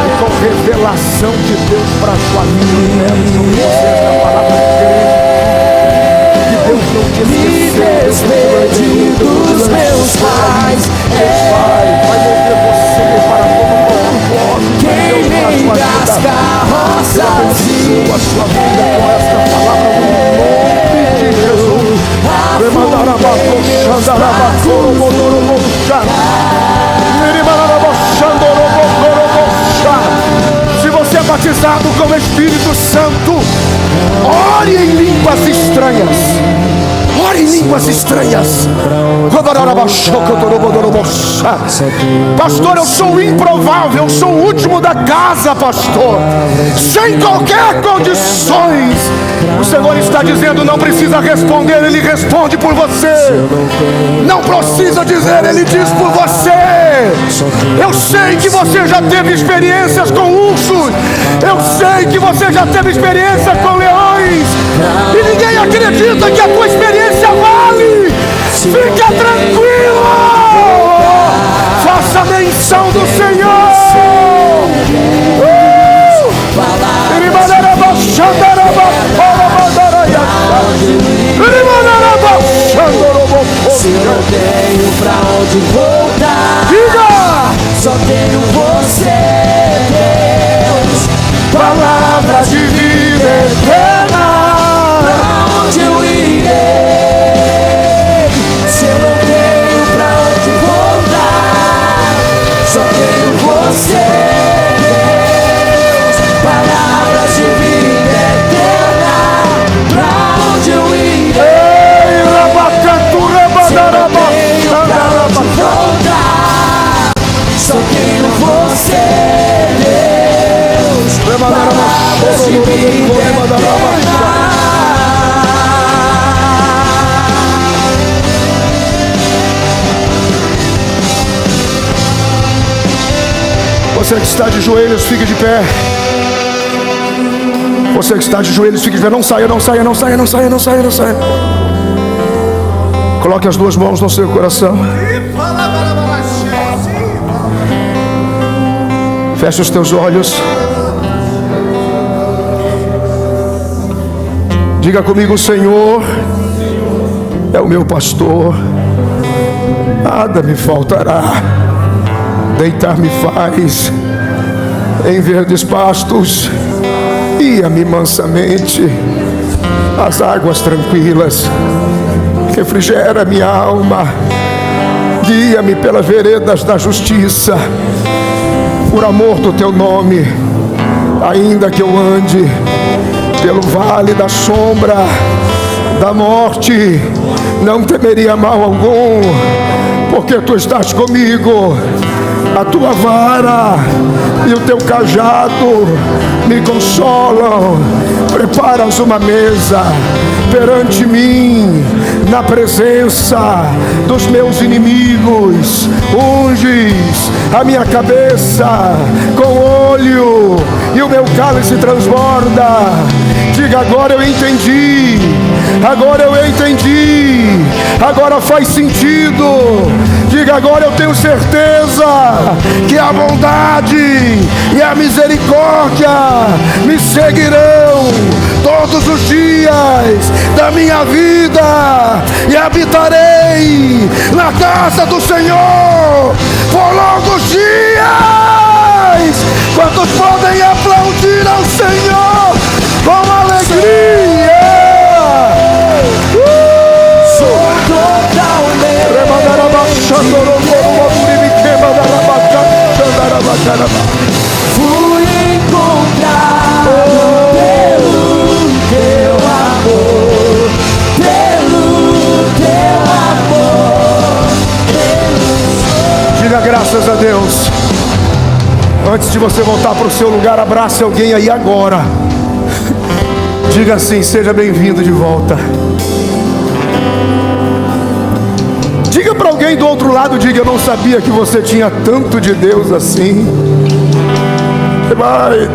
e com revelação de Deus para a sua vida. Eu libero sobre você esta palavra que Deus não te despedi dos meus pais. Deus vai mover você para todo o propósito. Queimei minhas carroças e a sua vida com esta palavra no nome de Jesus. Se você é batizado com o Espírito Santo, ore em línguas estranhas. Ore em línguas estranhas. Pastor, eu sou improvável, eu sou o último da casa, pastor, sem qualquer condições. O Senhor está dizendo, não precisa responder, Ele responde por você. Não precisa dizer, Ele diz por você. Eu sei que você já teve experiências com ursos, eu sei que você já teve experiência com leões, e ninguém acredita que a tua experiência vale. Fica tranquilo, faça menção do Senhor. Se eu não tenho pra onde voltar, diga! Só tenho você, Deus. Palavras de vida eterna. Pra onde eu irei? Se eu não tenho pra onde voltar, só tenho você, Deus. Palavras de vida eterna. Pra onde eu irei? Só tenho você, Deus. Palavras de vida eterna. Você que está de joelhos, fique de pé. Você que está de joelhos, fique de pé. Não saia, não saia, não saia, não saia, não saia, não saia. Coloque as duas mãos no seu coração. Feche os teus olhos. Diga comigo, o Senhor é o meu pastor nada me faltará. Deitar-me faz em verdes pastos, guia-me mansamente às águas tranquilas, refrigera minha alma, guia-me pelas veredas da justiça, por amor do teu nome. Ainda que eu ande pelo vale da sombra da morte, não temeria mal algum, porque tu estás comigo. A tua vara e o teu cajado me consolam. Preparas uma mesa perante mim, na presença dos meus inimigos. Unges a minha cabeça com óleo e o meu cálice transborda. Diga: agora eu entendi, agora eu entendi, agora faz sentido. Diga: agora eu tenho certeza que a bondade e a misericórdia me seguirão todos os dias da minha vida, e habitarei na casa do Senhor por longos dias. Quantos podem aplaudir ao Senhor com alegria? Fui encontrado pelo teu amor, pelo teu amor. Diga graças a Deus. Antes de você voltar para o seu lugar, abrace alguém aí agora. Diga assim: seja bem-vindo de volta. Diga para alguém do outro lado, diga: eu não sabia que você tinha tanto de Deus assim. Vai,